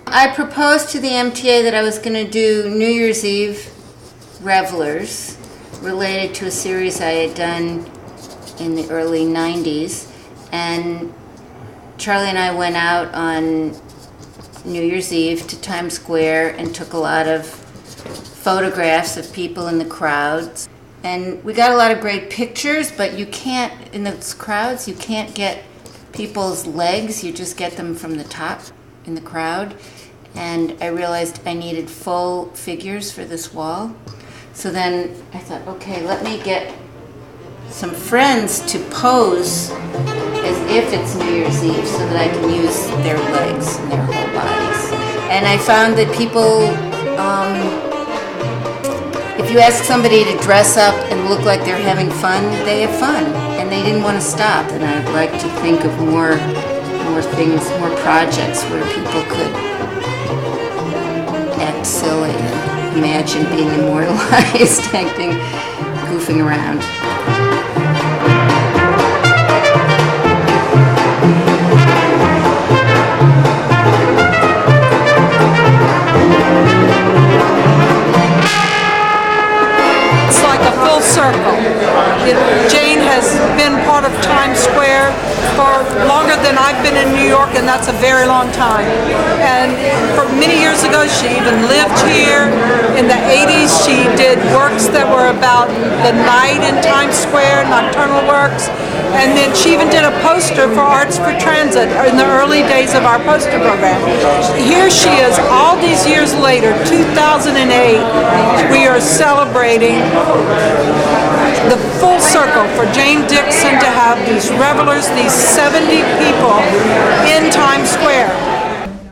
I proposed to the MTA that I was going to do New Year's Eve Revelers related to a series I had done in the early 90s. And Charlie and I went out on New Year's Eve to Times Square and took a lot of photographs of people in the crowds. And we got a lot of great pictures, but you can't, in those crowds, you can't get people's legs, you just get them from the top in the crowd. And I realized I needed full figures for this wall. So then I thought, okay, let me get some friends to pose as if it's New Year's Eve so that I can use their legs and their whole bodies. And I found that people, if you ask somebody to dress up and look like they're having fun, they have fun, and they didn't want to stop. And I'd like to think of more things, more projects where people could act silly and imagine being immortalized, acting, goofing around. Circle. Jane has been part of Times Square for longer than I've been in New York, and that's a very long time. And for many years ago, she even lived here. In the 80s, she did works that were about the night in Times Square, nocturnal works. And then she even did a poster for Arts for Transit in the early days of our poster program. Here she is, all these years later, 2008, we are celebrating the full circle for Jane Dickson to have these revelers, these 70 people in Times Square.